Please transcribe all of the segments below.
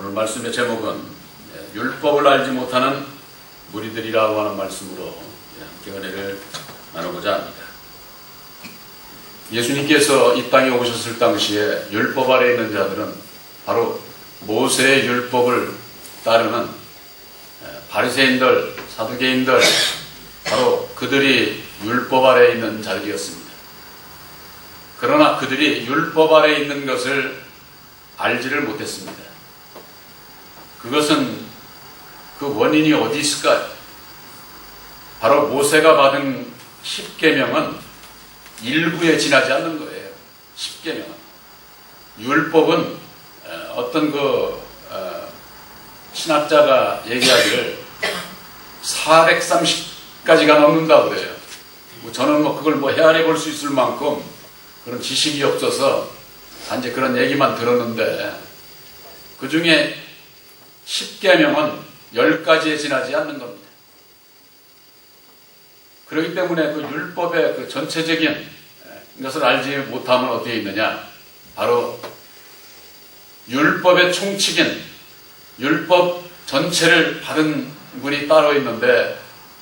오늘 말씀의 제목은 율법을 알지 못하는 무리들이라고 하는 말씀으로 함께 은혜를 나누고자 합니다. 예수님께서 이 땅에 오셨을 당시에 율법 아래 있는 자들은 바로 모세의 율법을 따르는 바리새인들, 사두개인들, 바로 그들이 율법 아래 있는 자들이었습니다. 그러나 그들이 율법 아래 있는 것을 알지를 못했습니다. 그것은 그 원인이 어디 있을까요? 바로 모세가 받은 10계명은 일부에 지나지 않는 거예요. 10계명은. 율법은 어떤 신학자가 얘기하기를 430가지가 넘는다고 그래요. 저는 그걸 헤아려 볼 수 있을 만큼 그런 지식이 없어서 단지 그런 얘기만 들었는데, 그 중에 10계명은 10가지에 지나지 않는 겁니다. 그렇기 때문에 그 율법의 그 전체적인 것을 알지 못하면 어디에 있느냐? 바로 율법의 총칙인 율법 전체를 받은 분이 따로 있는데,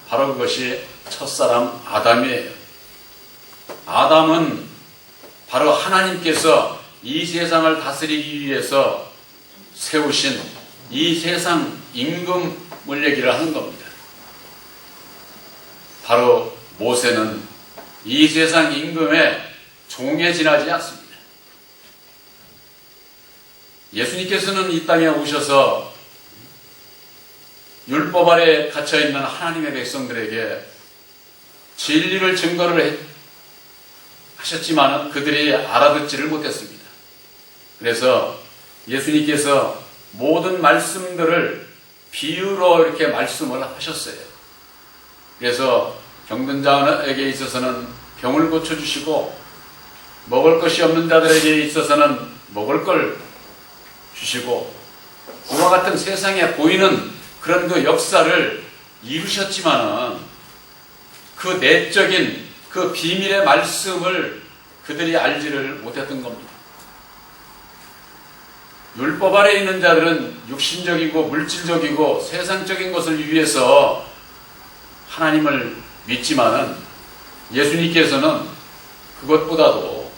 바로 그것이 첫사람 아담이에요. 아담은 바로 하나님께서 이 세상을 다스리기 위해서 세우신 이 세상 임금을 얘기를 하는 겁니다. 바로 모세는 이 세상 임금의 종에 지나지 않습니다. 예수님께서는 이 땅에 오셔서 율법 아래 갇혀있는 하나님의 백성들에게 진리를 증거를 하셨지만 그들이 알아듣지를 못했습니다. 그래서 예수님께서 모든 말씀들을 비유로 이렇게 말씀을 하셨어요. 그래서 병든 자에게 있어서는 병을 고쳐주시고, 먹을 것이 없는 자들에게 있어서는 먹을 걸 주시고, 그와 같은 세상에 보이는 그런 그 역사를 이루셨지만은 그 내적인 그 비밀의 말씀을 그들이 알지를 못했던 겁니다. 율법 아래 있는 자들은 육신적이고 물질적이고 세상적인 것을 위해서 하나님을 믿지만은, 예수님께서는 그것보다도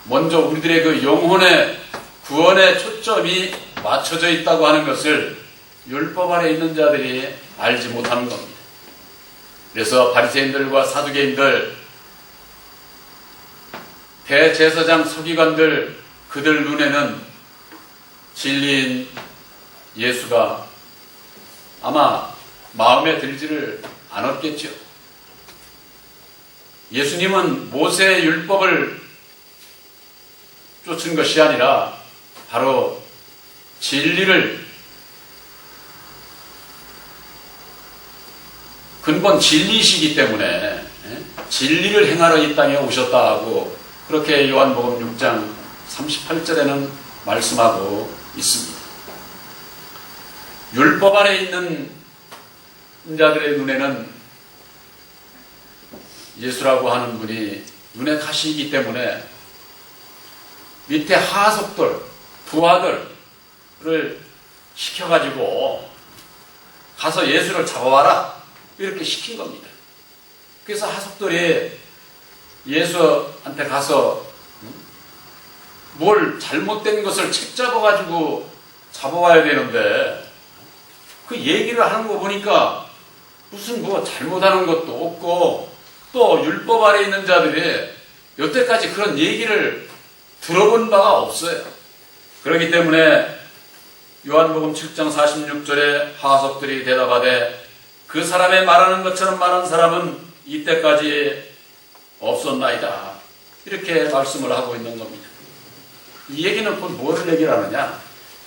먼저 우리들의 그 영혼의 구원의 초점이 맞춰져 있다고 하는 것을 율법 아래 있는 자들이 알지 못하는 겁니다. 그래서 바리새인들과 사두개인들, 대제사장 서기관들, 그들 눈에는 진리인 예수가 아마 마음에 들지를 않았겠죠. 예수님은 모세의 율법을 쫓은 것이 아니라 바로 진리를, 근본 진리이시기 때문에 진리를 행하러 이 땅에 오셨다고 그렇게 요한복음 6장 38절에는 말씀하고 있습니다. 율법 아래 있는 자들의 눈에는 예수라고 하는 분이 눈에 가시기 때문에 밑에 하석들, 부하들을 시켜가지고 가서 예수를 잡아와라, 이렇게 시킨 겁니다. 그래서 하석들이 예수한테 가서 뭘 잘못된 것을 책 잡아가지고 잡아와야 되는데, 그 얘기를 하는 거 보니까 무슨 잘못하는 것도 없고, 또 율법 아래 있는 자들이 여태까지 그런 얘기를 들어본 바가 없어요. 그렇기 때문에 요한복음 7장 46절에 하석들이 대답하되, 그 사람의 말하는 것처럼 말한 사람은 이때까지 없었나이다, 이렇게 말씀을 하고 있는 겁니다. 이 얘기는 곧 뭐를 얘기를 하느냐?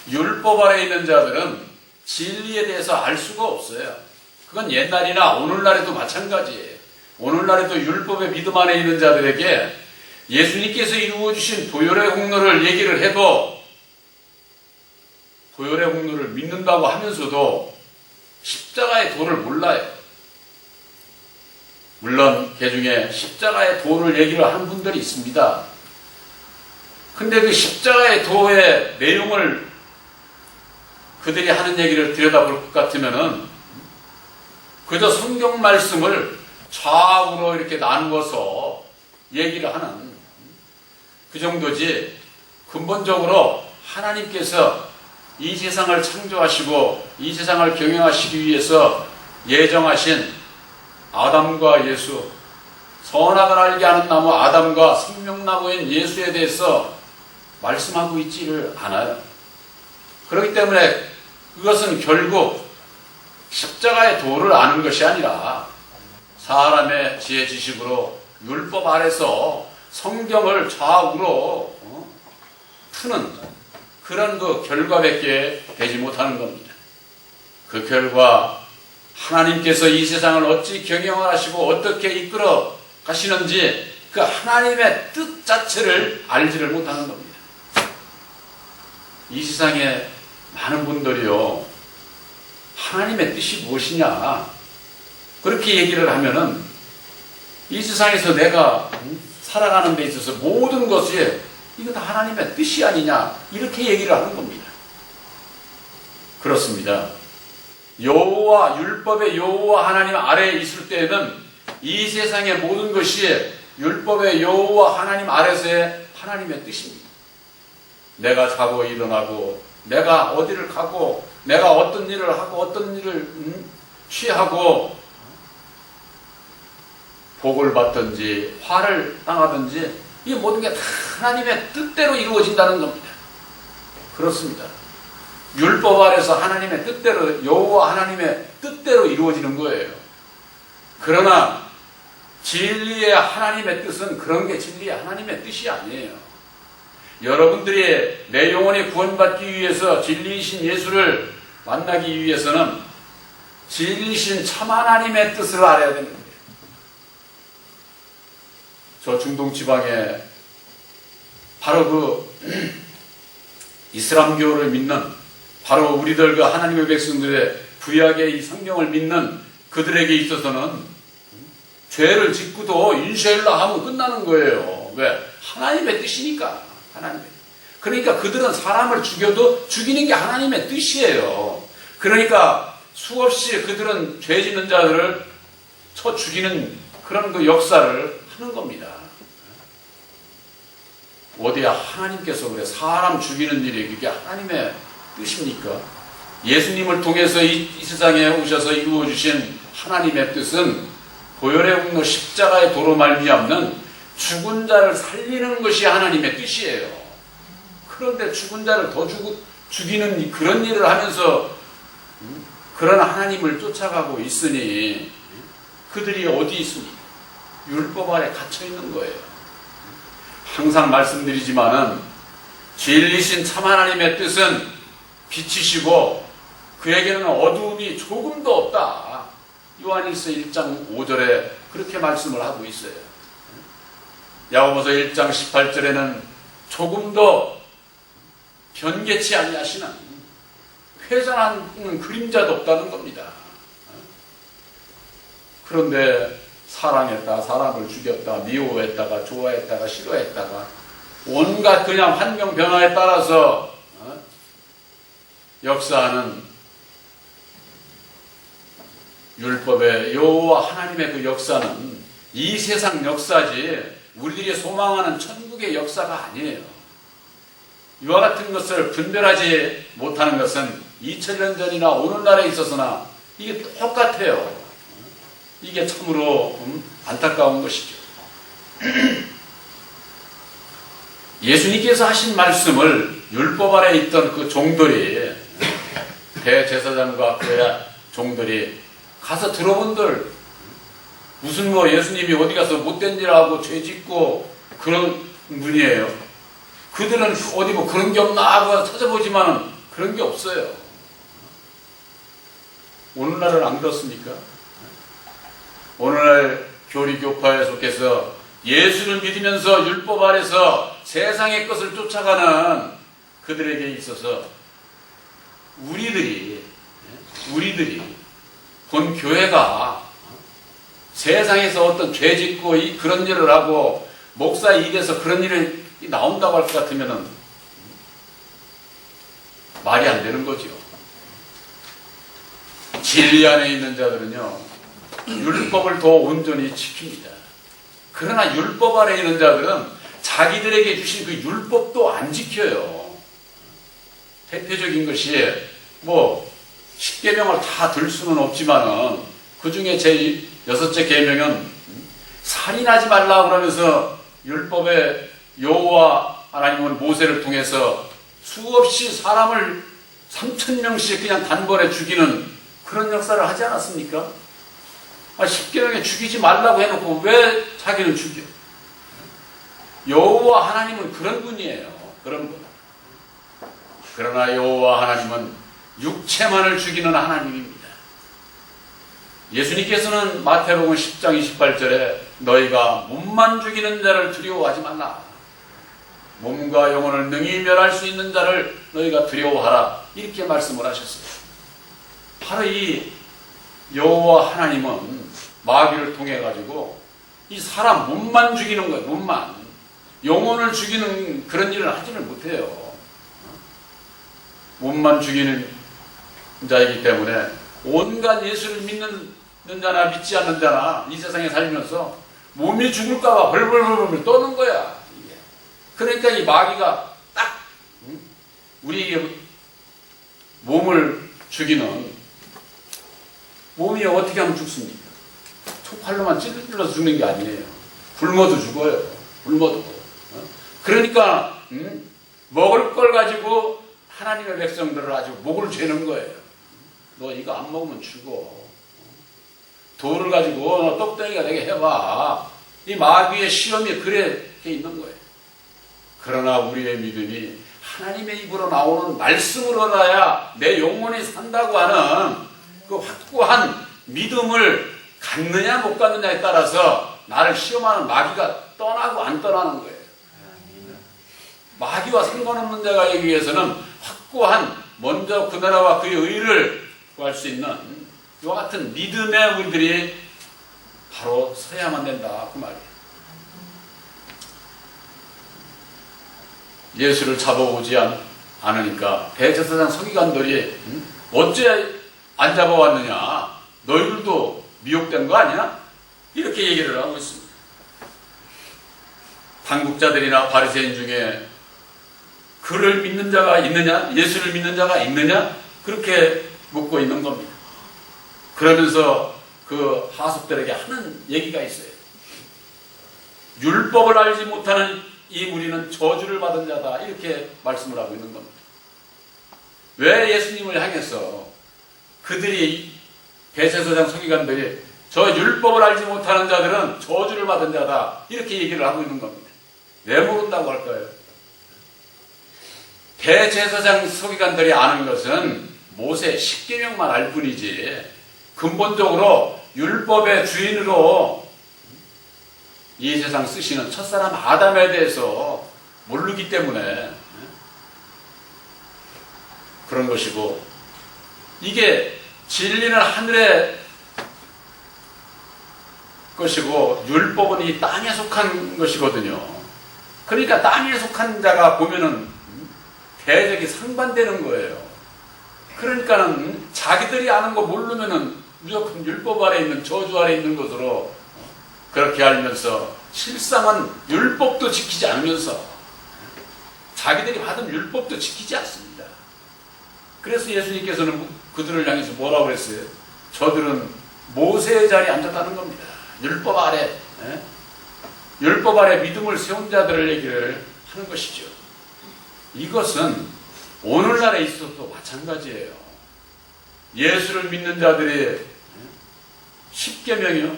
율법 아래 있는 자들은 진리에 대해서 알 수가 없어요. 그건 옛날이나 오늘날에도 마찬가지예요. 오늘날에도 율법의 믿음 안에 있는 자들에게 예수님께서 이루어주신 보혈의 공로를 얘기를 해도, 보혈의 공로를 믿는다고 하면서도 십자가의 도를 몰라요. 물론 그 중에 십자가의 도를 얘기를 하는 분들이 있습니다. 근데 그 십자가의 도의 내용을 그들이 하는 얘기를 들여다볼 것 같으면은 그저 성경 말씀을 좌우로 이렇게 나누어서 얘기를 하는 그 정도지, 근본적으로 하나님께서 이 세상을 창조하시고 이 세상을 경영하시기 위해서 예정하신 아담과 예수, 선악을 알게 하는 나무 아담과 생명나무인 예수에 대해서 말씀하고 있지를 않아요. 그렇기 때문에 그것은 결국 십자가의 도를 아는 것이 아니라 사람의 지혜 지식으로 율법 아래서 성경을 좌우로 푸는 그런 그 결과밖에 되지 못하는 겁니다. 그 결과 하나님께서 이 세상을 어찌 경영을 하시고 어떻게 이끌어 가시는지 그 하나님의 뜻 자체를 알지를 못하는 겁니다. 이 세상에 많은 분들이요, 하나님의 뜻이 무엇이냐 그렇게 얘기를 하면은 이 세상에서 내가 살아가는 데 있어서 모든 것이 이거 다 하나님의 뜻이 아니냐 이렇게 얘기를 하는 겁니다. 그렇습니다. 여호와, 율법의 여호와 하나님 아래에 있을 때에는 이 세상의 모든 것이 율법의 여호와 하나님 아래서의 하나님의 뜻입니다. 내가 자고 일어나고 내가 어디를 가고 내가 어떤 일을 하고 어떤 일을 취하고 복을 받든지 화를 당하든지 이 모든 게 다 하나님의 뜻대로 이루어진다는 겁니다. 그렇습니다. 율법 아래서 하나님의 뜻대로, 여호와 하나님의 뜻대로 이루어지는 거예요. 그러나 진리의 하나님의 뜻은 그런 게 진리의 하나님의 뜻이 아니에요. 여러분들이 내 영혼이 구원받기 위해서 진리이신 예수를 만나기 위해서는 진리이신 참 하나님의 뜻을 알아야 되는 거예요. 저 중동 지방에 바로 그 이슬람교를 믿는 바로 우리들 그 하나님의 백성들의 구약의 이 성경을 믿는 그들에게 있어서는 죄를 짓고도 인샤일라 하면 끝나는 거예요. 왜? 하나님의 뜻이니까. 하나님의. 그러니까 그들은 사람을 죽여도 죽이는 게 하나님의 뜻이에요. 그러니까 수없이 그들은 죄 짓는 자들을 쳐 죽이는 그런 그 역사를 하는 겁니다. 어디야 하나님께서 그래 사람 죽이는 일이 그게 하나님의 뜻입니까? 예수님을 통해서 이 세상에 오셔서 이루어주신 하나님의 뜻은 보혈의 공로 십자가의 도로 말미암는 죽은 자를 살리는 것이 하나님의 뜻이에요. 그런데 죽은 자를 더 죽이는 그런 일을 하면서 그런 하나님을 쫓아가고 있으니 그들이 어디 있습니까? 율법 아래 갇혀 있는 거예요. 항상 말씀드리지만은 진리신 참 하나님의 뜻은 빛이시고 그에게는 어두움이 조금도 없다. 요한일서 1장 5절에 그렇게 말씀을 하고 있어요. 야고보서 1장 18절에는 조금도 변개치 아니하시는 회전하는 그림자도 없다는 겁니다. 그런데 사랑했다, 사람을 죽였다, 미워했다가 좋아했다가 싫어했다가 온갖 그냥 환경 변화에 따라서 역사하는 율법의 여호와 하나님의 그 역사는 이 세상 역사지 우리들이 소망하는 천국의 역사가 아니에요. 이와 같은 것을 분별하지 못하는 것은 2000년 전이나 오늘날에 있어서나 이게 똑같아요. 이게 참으로 안타까운 것이죠. 예수님께서 하신 말씀을 율법 아래 있던 그 종들이 대제사장과 그의 종들이 가서 들어본들 무슨 뭐 예수님이 어디 가서 못된 일 하고 죄 짓고 그런 분이에요. 그들은 어디 뭐 그런 게 없나 하고 찾아보지만은 그런 게 없어요. 오늘날은 안 그렇습니까? 오늘날 교리 교파에 속해서 예수를 믿으면서 율법 아래서 세상의 것을 쫓아가는 그들에게 있어서 우리들이 본 교회가 세상에서 어떤 죄 짓고 그런 일을 하고 목사 입에서 그런 일이 나온다고 할 것 같으면은 말이 안 되는 거죠. 진리 안에 있는 자들은요, 율법을 더 온전히 지킵니다. 그러나 율법 아래 있는 자들은 자기들에게 주신 그 율법도 안 지켜요. 대표적인 것이 뭐 10계명을 다 들 수는 없지만은 그 중에 제 6째 계명은 살인하지 말라 그러면서 율법의 여호와 하나님은 모세를 통해서 수없이 사람을 3,000명씩 그냥 단번에 죽이는 그런 역사를 하지 않았습니까? 10계명에 죽이지 말라고 해놓고 왜 자기는 죽여? 여호와 하나님은 그런 분이에요. 그런 분. 그러나 여호와 하나님은 육체만을 죽이는 하나님입니다. 예수님께서는 마태복음 10장 28절에 너희가 몸만 죽이는 자를 두려워하지 말라. 몸과 영혼을 능히 멸할 수 있는 자를 너희가 두려워하라. 이렇게 말씀을 하셨어요. 바로 이 여호와 하나님은 마귀를 통해 가지고 이 사람 몸만 죽이는 거예요. 몸만. 영혼을 죽이는 그런 일을 하지는 못해요. 몸만 죽이는 자이기 때문에 온갖 예수를 믿는 자나 믿지 않는 자나 이 세상에 살면서 몸이 죽을까 봐 벌벌벌벌 떠는 거야. 그러니까 이 마귀가 딱 우리에게 몸을 죽이는, 몸이 어떻게 하면 죽습니까? 촉칼로만 찔러서 죽는 게 아니에요. 굶어도 죽어요. 굶어도. 그러니까 먹을 걸 가지고 하나님의 백성들을 아주 목을 죄는 거예요. 너 이거 안 먹으면 죽어. 돌을 가지고 너 떡덩이가 되게 해봐. 이 마귀의 시험이 그렇게 있는 거예요. 그러나 우리의 믿음이 하나님의 입으로 나오는 말씀으로 알아야 내 영혼이 산다고 하는 그 확고한 믿음을 갖느냐 못 갖느냐에 따라서 나를 시험하는 마귀가 떠나고 안 떠나는 거예요. 마귀와 상관없는 자가 위해서는 확고한 먼저 그 나라와 그의 의를 구할 수 있는 이와 같은 믿음의 우리들이 바로 서야만 된다 그 말이에요. 예수를 잡아오지 않으니까 대제사장 서기관들이 어째 안 잡아왔느냐, 너희들도 미혹된 거 아니야? 이렇게 얘기를 하고 있습니다. 당국자들이나 바리새인 중에 그를 믿는 자가 있느냐, 예수를 믿는 자가 있느냐, 그렇게 묻고 있는 겁니다. 그러면서 그 하석들에게 하는 얘기가 있어요. 율법을 알지 못하는 이 무리는 저주를 받은 자다, 이렇게 말씀을 하고 있는 겁니다. 왜 예수님을 향해서 그들이 대제사장 서기관들이 저 율법을 알지 못하는 자들은 저주를 받은 자다, 이렇게 얘기를 하고 있는 겁니다. 왜 모른다고 할까요? 대제사장 서기관들이 아는 것은 모세 10계명만 알 뿐이지 근본적으로 율법의 주인으로 이 세상 쓰시는 첫사람 아담에 대해서 모르기 때문에 그런 것이고, 이게 진리는 하늘의 것이고 율법은 이 땅에 속한 것이거든요. 그러니까 땅에 속한 자가 보면은 대적이 상반되는 거예요. 그러니까는 자기들이 아는 거 모르면은 무조건 율법 아래 있는, 저주 아래 있는 것으로 그렇게 알면서 실상은 율법도 지키지 않으면서 자기들이 받은 율법도 지키지 않습니다. 그래서 예수님께서는 그들을 향해서 뭐라고 그랬어요? 저들은 모세의 자리에 앉았다는 겁니다. 율법 아래, 율법 아래 믿음을 세운 자들을 얘기를 하는 것이죠. 이것은 오늘날에 있어도 마찬가지예요. 예수를 믿는 자들이 10계명이요?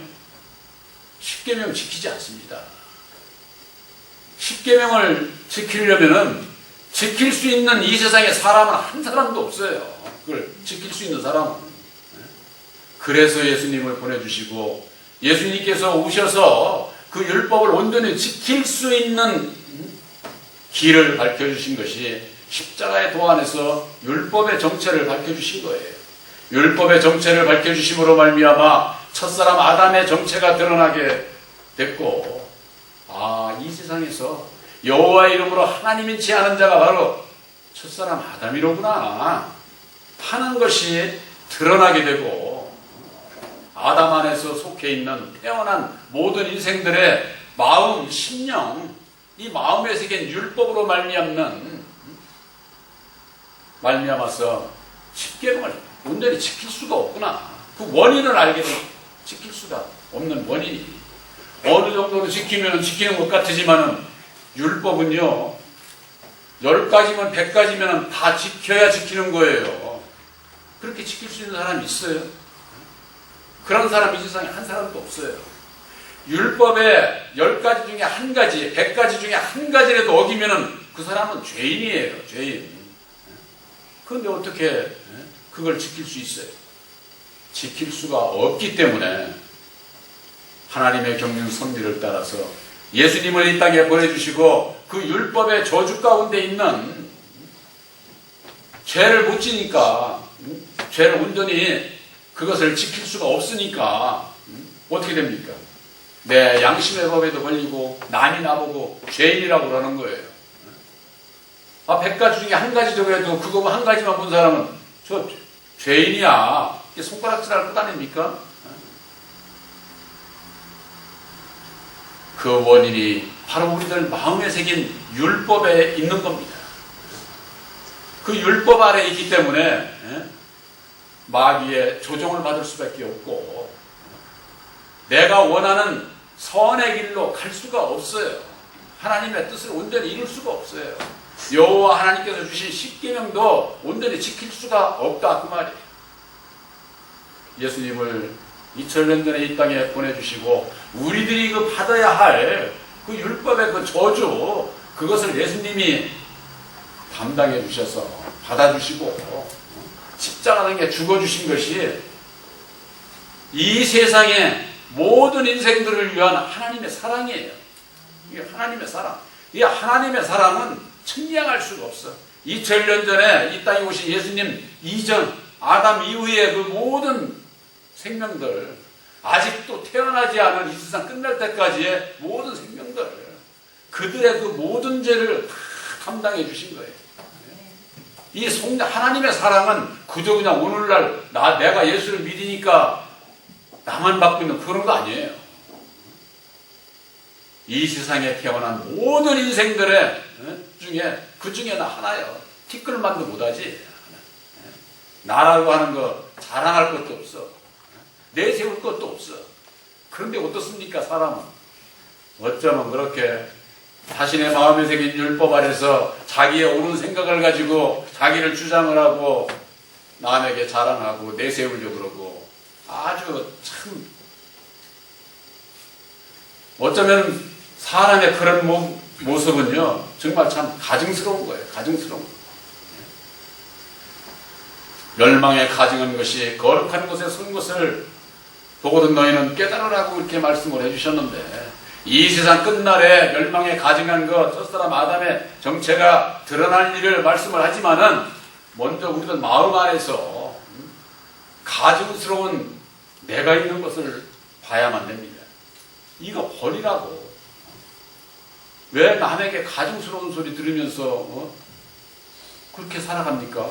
10계명 지키지 않습니다. 10계명을 지키려면은 지킬 수 있는 이 세상에 사람은 한 사람도 없어요. 그걸 지킬 수 있는 사람은. 그래서 예수님을 보내주시고 예수님께서 오셔서 그 율법을 온전히 지킬 수 있는 길을 밝혀주신 것이 십자가의 도안에서 율법의 정체를 밝혀주신 거예요. 율법의 정체를 밝혀주심으로 말미암아 첫사람 아담의 정체가 드러나게 됐고, 이 세상에서 여호와의 이름으로 하나님인 지하는 자가 바로 첫사람 아담이로구나 하는 것이 드러나게 되고 아담 안에서 속해 있는 태어난 모든 인생들의 마음, 심령, 이 마음에 새긴 율법으로 말미암아서 십계명을 온전히 지킬 수가 없구나. 그 원인을 알게 되면 지킬 수가 없는 원인이 어느 정도로 지키면 지키는 것 같으지만은 율법은요 10가지면 100가지면 다 지켜야 지키는 거예요. 그렇게 지킬 수 있는 사람이 있어요? 그런 사람이 이 세상에 한 사람도 없어요. 율법의 10가지 중에 한 가지, 100가지 중에 한 가지라도 어기면은 그 사람은 죄인이에요. 죄인. 그런데 어떻게 그걸 지킬 수 있어요? 지킬 수가 없기 때문에 하나님의 경륜 섭리를 따라서 예수님을 이 땅에 보내주시고 그 율법의 저주 가운데 있는 죄를 못 지니까 죄를 온전히 그것을 지킬 수가 없으니까 어떻게 됩니까? 내 양심의 법에도 걸리고 남이 나보고 죄인이라고 그러는 거예요. 100가지 중에 한 가지도 해도 그거 한 가지만 본 사람은 저 죄인이야. 손가락질할 것 아닙니까? 그 원인이 바로 우리들 마음에 새긴 율법에 있는 겁니다. 그 율법 아래 있기 때문에 마귀의 조종을 받을 수밖에 없고 내가 원하는 선의 길로 갈 수가 없어요. 하나님의 뜻을 온전히 이룰 수가 없어요. 여호와 하나님께서 주신 십계명도 온전히 지킬 수가 없다 그 말이에요. 예수님을 2000년 전에 이 땅에 보내주시고 우리들이 그 받아야 할 그 율법의 그 저주 그것을 예수님이 담당해 주셔서 받아주시고 십자가에 죽어주신 것이 이 세상의 모든 인생들을 위한 하나님의 사랑이에요. 이게 하나님의 사랑. 이 하나님의 사랑은 측량할 수가 없어. 2000년 전에 이 땅에 오신 예수님 이전 아담 이후의 그 모든 생명들 아직도 태어나지 않은 이 세상 끝날 때까지의 모든 생명들 그들의 그 모든 죄를 다 담당해 주신 거예요. 이 하나님의 사랑은 그저 그냥 오늘날 내가 예수를 믿으니까 나만 받고 있는 그런 거 아니에요. 이 세상에 태어난 모든 인생들의 중에 그 중에 나 하나요. 티끌만도 못하지. 나라고 하는 거 자랑할 것도 없어. 내세울 것도 없어. 그런데 어떻습니까? 사람은 어쩌면 그렇게 자신의 마음에 새긴 율법 아래서 자기의 옳은 생각을 가지고 자기를 주장을 하고 남에게 자랑하고 내세우려고 그러고 아주 참 어쩌면 사람의 그런 모습은요 정말 참 가증스러운 거예요. 가증스러운 거예요. 멸망에 가증한 것이 거룩한 곳에 선 것을 보거든 너희는 깨달으라고 이렇게 말씀을 해주셨는데 이 세상 끝날에 멸망에 가증한 것 첫사람 아담의 정체가 드러날 일을 말씀을 하지만은 먼저 우리들 마음 안에서 가증스러운 내가 있는 것을 봐야만 됩니다. 이거 버리라고. 왜 남에게 가증스러운 소리 들으면서 그렇게 살아갑니까?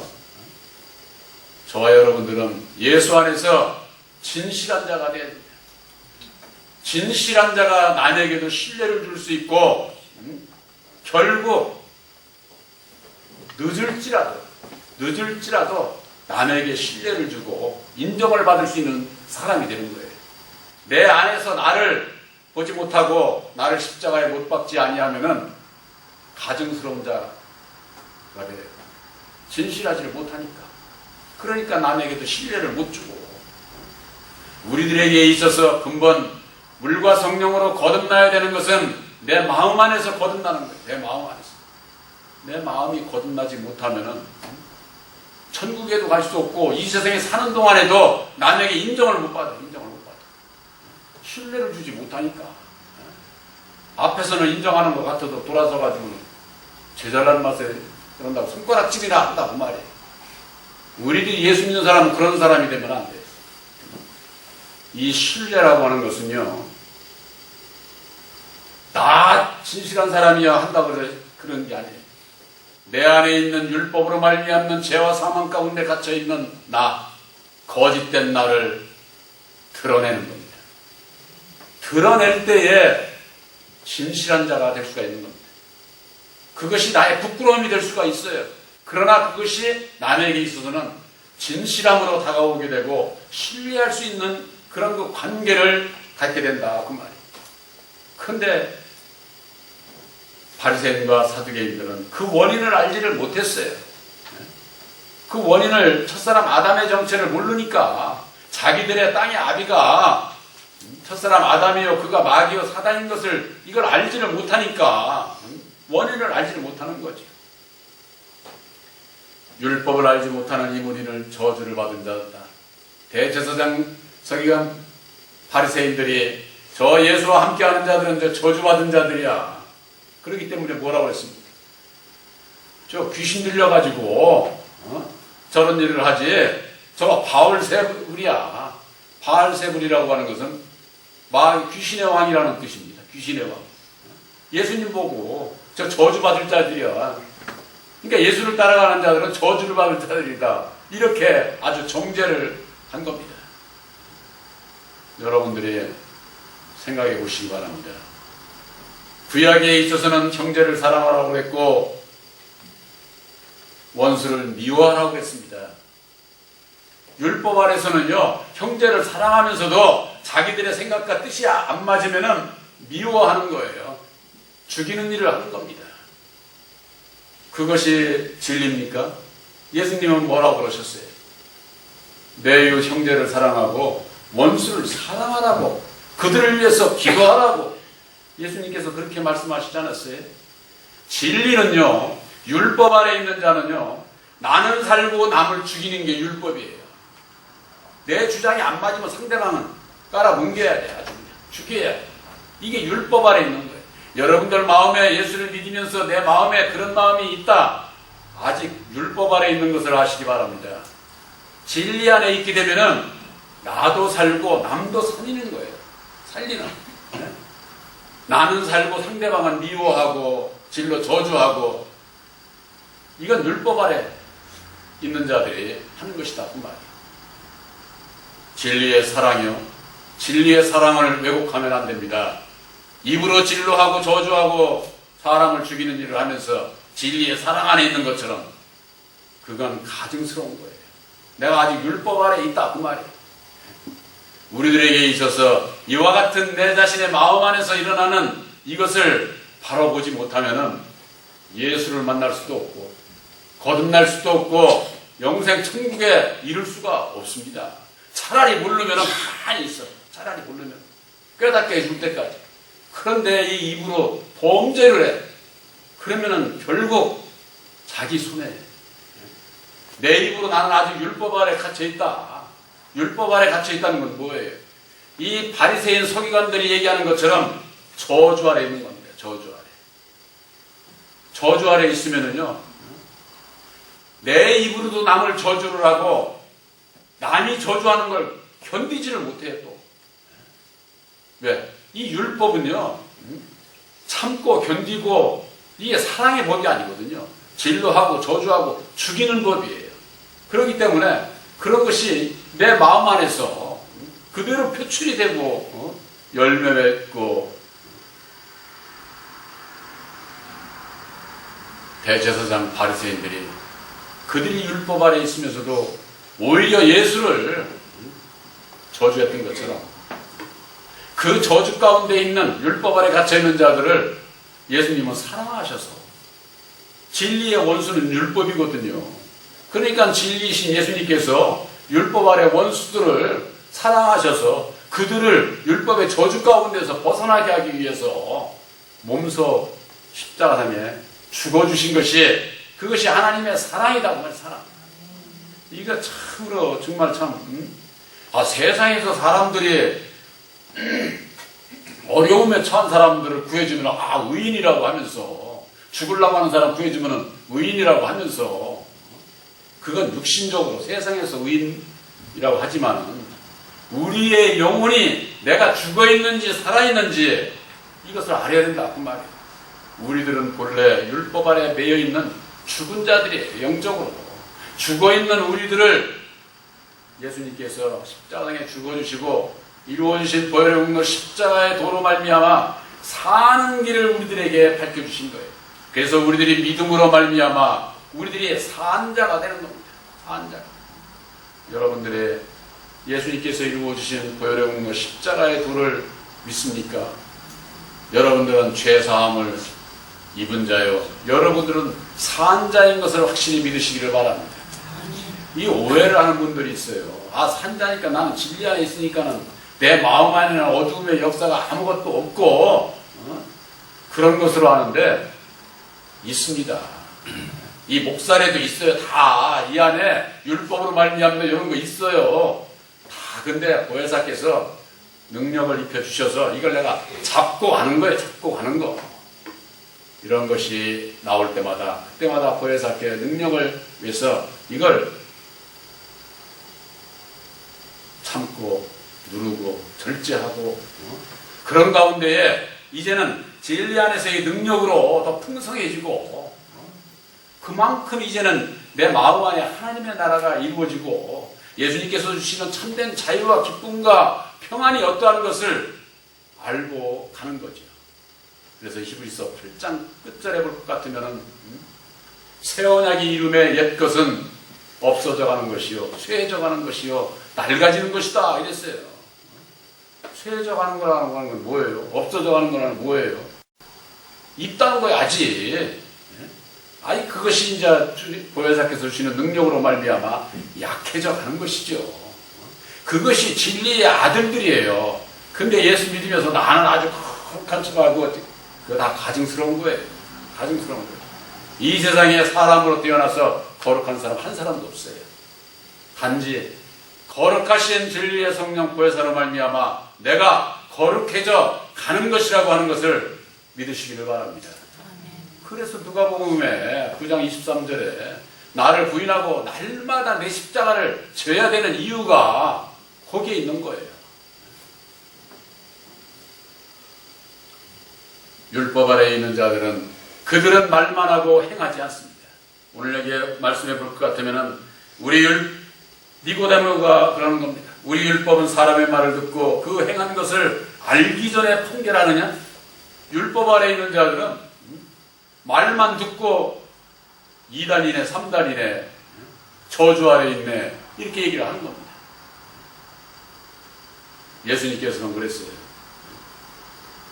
저와 여러분들은 예수 안에서 진실한 자가 돼야 됩니다. 진실한 자가 남에게도 신뢰를 줄 수 있고 결국 늦을지라도 남에게 신뢰를 주고 인정을 받을 수 있는 사람이 되는 거예요. 내 안에서 나를 보지 못하고 나를 십자가에 못 박지 아니하면은 가증스러운 자가 돼요. 진실하지를 못하니까. 그러니까 남에게도 신뢰를 못 주고 우리들에게 있어서 근본 물과 성령으로 거듭나야 되는 것은 내 마음 안에서 거듭나는 거예요. 내 마음 안에서. 내 마음이 거듭나지 못하면은 천국에도 갈 수 없고 이 세상에 사는 동안에도 남에게 인정을 못 받아. 신뢰를 주지 못하니까. 앞에서는 인정하는 것 같아도 돌아서 가지고는 제잘난 맛에 그런다고 손가락질이나 한다고 그 말이에요. 우리들이 예수 믿는 사람은 그런 사람이 되면 안 돼요. 이 신뢰라고 하는 것은요, 나 진실한 사람이야 한다고 그런 게 아니에요. 내 안에 있는 율법으로 말미암는 죄와 사망 가운데 갇혀있는 나, 거짓된 나를 드러내는 겁니다. 드러낼 때에 진실한 자가 될 수가 있는 겁니다. 그것이 나의 부끄러움이 될 수가 있어요. 그러나 그것이 남에게 있어서는 진실함으로 다가오게 되고 신뢰할 수 있는 그런 그 관계를 갖게 된다 그 말이에요. 그런데 바리새인과 사두개인들은 그 원인을 알지를 못했어요. 그 원인을 첫사람 아담의 정체를 모르니까 자기들의 땅의 아비가 첫사람 아담이요 그가 마귀요 사단인 것을 이걸 알지를 못하니까 원인을 알지를 못하는 거죠. 율법을 알지 못하는 이 무리는 저주를 받은 자다. 대제사장 서기관 바리새인들이 저 예수와 함께하는 자들은 저 저주받은 자들이야. 그렇기 때문에 뭐라고 했습니까? 저 귀신 들려가지고 저런 일을 하지. 저거 바알세불이야. 바알세불이라고 하는 것은 귀신의 왕이라는 뜻입니다. 귀신의 왕. 예수님 보고 저 저주받을 자들이야. 그러니까 예수를 따라가는 자들은 저주를 받을 자들이다. 이렇게 아주 정죄를 한 겁니다. 여러분들이 생각해 보시기 바랍니다. 구약에 있어서는 형제를 사랑하라고 했고 원수를 미워하라고 했습니다. 율법 아래서는요 형제를 사랑하면서도 자기들의 생각과 뜻이 안 맞으면 미워하는 거예요. 죽이는 일을 하는 겁니다. 그것이 진리입니까? 예수님은 뭐라고 그러셨어요? 내 이웃 형제를 사랑하고 원수를 사랑하라고 그들을 위해서 기도하라고 예수님께서 그렇게 말씀하시지 않았어요? 진리는요 율법 아래 있는 자는요 나는 살고 남을 죽이는 게 율법이에요. 내 주장이 안 맞으면 상대방은 깔아뭉개야 돼. 아주 그냥 죽여야 돼. 이게 율법 아래 있는 거예요. 여러분들 마음에 예수를 믿으면서 내 마음에 그런 마음이 있다. 아직 율법 아래 있는 것을 아시기 바랍니다. 진리 안에 있게 되면은 나도 살고 남도 살리는 거예요. 살리는. 네? 나는 살고 상대방은 미워하고 진로 저주하고 이건 율법 아래 있는 자들이 하는 것이다. 그 말이에요. 진리의 사랑이요. 진리의 사랑을 왜곡하면 안 됩니다. 입으로 진로하고 저주하고 사람을 죽이는 일을 하면서 진리의 사랑 안에 있는 것처럼 그건 가증스러운 거예요. 내가 아직 율법 아래 있다 그 말이에요. 우리들에게 있어서 이와 같은 내 자신의 마음 안에서 일어나는 이것을 바라보지 못하면 예수를 만날 수도 없고 거듭날 수도 없고 영생 천국에 이를 수가 없습니다. 차라리 모르면 가만히 있어. 차라리 모르면 깨닫게 해줄 때까지. 그런데 이 입으로 범죄를 해. 그러면은 결국 자기 손해. 내 입으로 나는 아직 율법 아래 갇혀있다. 율법 아래 갇혀있다는 건 뭐예요? 이 바리새인 서기관들이 얘기하는 것처럼 저주 아래 있는 겁니다. 저주 아래. 저주 아래 있으면은요, 내 입으로도 남을 저주를 하고 남이 저주하는 걸 견디지를 못해요. 또 왜? 이 율법은요 참고 견디고 이게 사랑의 법이 아니거든요. 진로하고 저주하고 죽이는 법이에요. 그렇기 때문에 그런 것이 내 마음 안에서 그대로 표출이 되고 열매 맺고 대제사장 바리새인들이 그들이 율법 아래 있으면서도 오히려 예수를 저주했던 것처럼 그 저주 가운데 있는 율법 아래 갇혀있는 자들을 예수님은 사랑하셔서 진리의 원수는 율법이거든요. 그러니까 진리이신 예수님께서 율법 아래 원수들을 사랑하셔서 그들을 율법의 저주 가운데서 벗어나게 하기 위해서 몸소 십자가상에 죽어주신 것이 그것이 하나님의 사랑이다. 그 말 사랑. 이거 참으로 정말 참 세상에서 사람들이 어려움에 처한 사람들을 구해주면 의인이라고 하면서 죽으려고 하는 사람 구해주면 의인이라고 하면서 그건 육신적으로 세상에서 의인이라고 하지만 우리의 영혼이 내가 죽어있는지 살아있는지 이것을 알아야 된다 그 말이에요. 우리들은 본래 율법 아래 매여있는 죽은 자들이에요. 영적으로 죽어있는 우리들을 예수님께서 십자가에 죽어주시고 이루어주신 보혈의 공로 십자가의 도로 말미암아 사는 길을 우리들에게 밝혀주신 거예요. 그래서 우리들이 믿음으로 말미암아 우리들이 산자가 되는 겁니다. 산자. 여러분들의 예수님께서 이루어주신 보혈의 공로 십자가의 도를 믿습니까? 여러분들은 죄사함을 입은 자요, 여러분들은 산자인 것을 확실히 믿으시기를 바랍니다. 이 오해를 하는 분들이 있어요. 아, 산자니까 나는 진리 안에 있으니까는 내 마음 안에는 어두움의 역사가 아무것도 없고 그런 것으로 하는데 있습니다. 이 목살에도 있어요. 다 이 안에 율법으로 말미암는 이런 거 있어요. 다. 근데 보혜사께서 능력을 입혀주셔서 이걸 내가 잡고 가는 거예요. 잡고 가는 거. 이런 것이 나올 때마다 그때마다 보혜사께 능력을 위해서 이걸 참고 누르고 절제하고 그런 가운데에 이제는 진리 안에서의 능력으로 더 풍성해지고 그만큼 이제는 내 마음 안에 하나님의 나라가 이루어지고 예수님께서 주시는 참된 자유와 기쁨과 평안이 어떠한 것을 알고 가는 거죠. 그래서 히브리서 8장 끝절에 볼 것 같으면 새 언약이 이름의 옛 것은 없어져 가는 것이요 쇠해져 가는 것이요 낡아지는 것이다 이랬어요. 쇠해져 가는 거라는 건 뭐예요? 없어져 가는 거라는 뭐예요? 있다는 거야 아직. 아니 그것이 이제 보혜사께서 주시는 능력으로 말미암아 약해져 가는 것이죠. 그것이 진리의 아들들이에요. 근데 예수 믿으면서 나는 아주 거룩한 척하고 그거 다 가증스러운 거예요. 가증스러운 거예요. 이 세상에 사람으로 태어나서 거룩한 사람 한 사람도 없어요. 단지 거룩하신 진리의 성령 보혜사로 말미암아 내가 거룩해져 가는 것이라고 하는 것을 믿으시기를 바랍니다. 그래서 누가복음에 9장 23절에 나를 부인하고 날마다 내 십자가를 져야 되는 이유가 거기에 있는 거예요. 율법 아래에 있는 자들은 그들은 말만 하고 행하지 않습니다. 오늘 여기 말씀해 볼 것 같으면 우리 니고데모가 그러는 겁니다. 우리 율법은 사람의 말을 듣고 그 행한 것을 알기 전에 판결하느냐? 율법 아래에 있는 자들은 말만 듣고 2단이네 3단이네 저주 아래 있네 이렇게 얘기를 하는 겁니다. 예수님께서는 그랬어요.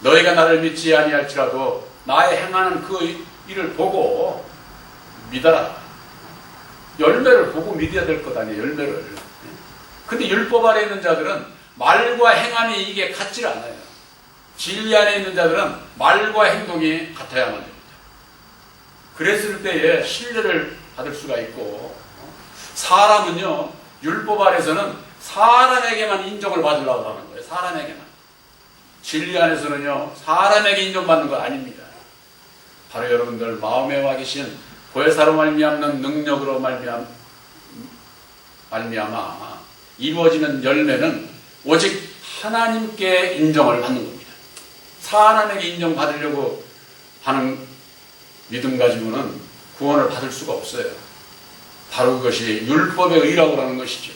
너희가 나를 믿지 아니할지라도 나의 행하는 그 일을 보고 믿어라. 열매를 보고 믿어야 될 것 아니에요. 열매를. 근데 율법 아래 있는 자들은 말과 행함이 이게 같지 않아요. 진리 안에 있는 자들은 말과 행동이 같아야만 됩니다. 그랬을 때에 신뢰를 받을 수가 있고 사람은요 율법 아래서는 사람에게만 인정을 받으려고 하는 거예요. 사람에게만. 진리 안에서는요 사람에게 인정받는 거 아닙니다. 바로 여러분들 마음에 와 계신 보혜사로 말미암는 능력으로 말미암아 이루어지는 열매는 오직 하나님께 인정을 받는 겁니다. 사람에게 인정받으려고 하는 믿음 가지고는 구원을 받을 수가 없어요. 바로 그것이 율법의 의라고 하는 것이죠.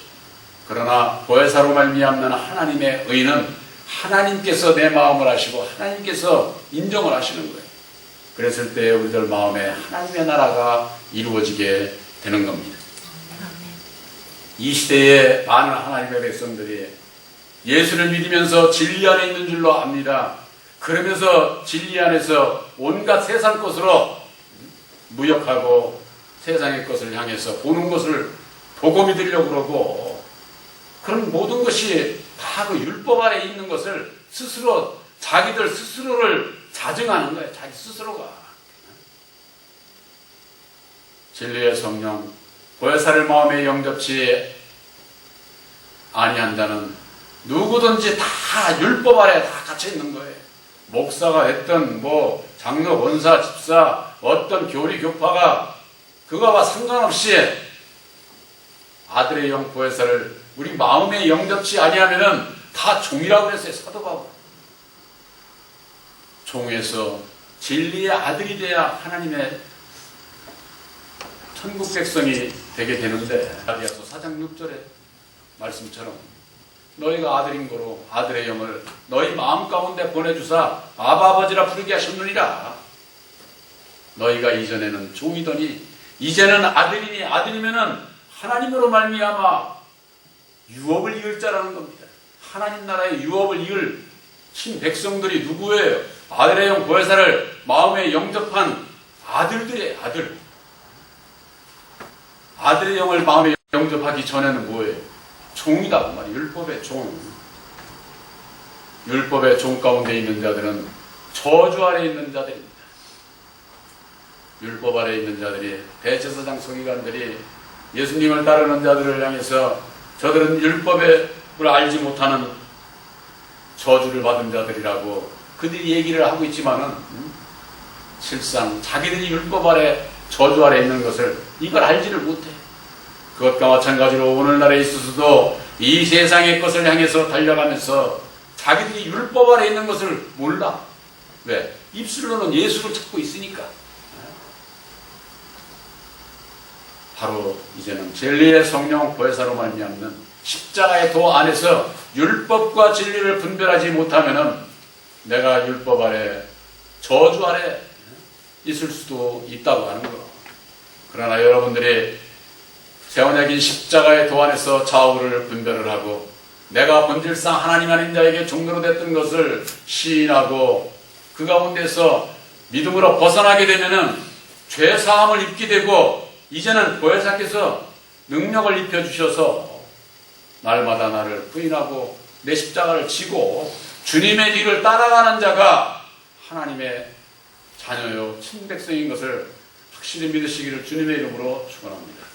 그러나 보혜사로 말미암는 하나님의 의는 하나님께서 내 마음을 아시고 하나님께서 인정을 하시는 거예요. 그랬을 때 우리들 마음에 하나님의 나라가 이루어지게 되는 겁니다. 이 시대에 많은 하나님의 백성들이 예수를 믿으면서 진리 안에 있는 줄로 압니다. 그러면서 진리 안에서 온갖 세상 것으로 무역하고 세상의 것을 향해서 보는 것을 보고 믿으려고 그러고 그런 모든 것이 다 그 율법 아래 있는 것을 스스로 자기들 스스로를 자증하는 거예요. 자기 스스로가. 진리의 성령 보혜사를 마음에 영접치 아니한 자는 누구든지 다 율법 아래 다 갇혀 있는 거예요. 목사가 됐든 뭐 장로, 원사, 집사, 어떤 교리, 교파가 그거와 상관없이 아들의 영 보혜사를 우리 마음에 영접치 아니하면은 다 종이라고 그랬어요. 사도 바울. 종에서 진리의 아들이 돼야 하나님의 천국 백성이 되게 되는데 가디아서 4장 6절에 말씀처럼 너희가 아들인 거로 아들의 영을 너희 마음 가운데 보내주사 아바 아버지라 부르게 하셨느니라. 너희가 이전에는 종이더니 이제는 아들이니 아들이면은 하나님으로 말미암아 유업을 이을 자라는 겁니다. 하나님 나라의 유업을 이을 친 백성들이 누구예요? 아들의 영 보혜사를 마음에 영접한 아들들의 아들. 아들의 영을 마음에 영접하기 전에는 뭐예요? 종이다 그 말이에요. 율법의 종. 율법의 종 가운데 있는 자들은 저주 아래 있는 자들입니다. 율법 아래 있는 자들이, 대제사장 서기관들이 예수님을 따르는 자들을 향해서 저들은 율법을 알지 못하는 저주를 받은 자들이라고 그들이 얘기를 하고 있지만은 실상 자기들이 율법 아래 저주 아래 있는 것을 이걸 알지를 못해. 그것과 마찬가지로 오늘날에 있어서도 이 세상의 것을 향해서 달려가면서 자기들이 율법 아래 있는 것을 몰라. 왜? 입술로는 예수를 찾고 있으니까. 바로 이제는 진리의 성령 보혜사로 말미암는 십자가의 도 안에서 율법과 진리를 분별하지 못하면은 내가 율법 아래 저주 아래 있을 수도 있다고 하는 거. 그러나 여러분들이 세원약인 십자가의 도 안에서 좌우를 분별을 하고 내가 본질상 하나님 아닌 자에게 종로로 됐던 것을 시인하고 그 가운데서 믿음으로 벗어나게 되면은 죄 사함을 입게 되고 이제는 보혜사께서 능력을 입혀주셔서 날마다 나를 부인하고 내 십자가를 지고 주님의 뒤를 따라가는 자가 하나님의 자녀요 친백성인 것을 확실히 믿으시기를 주님의 이름으로 축원합니다.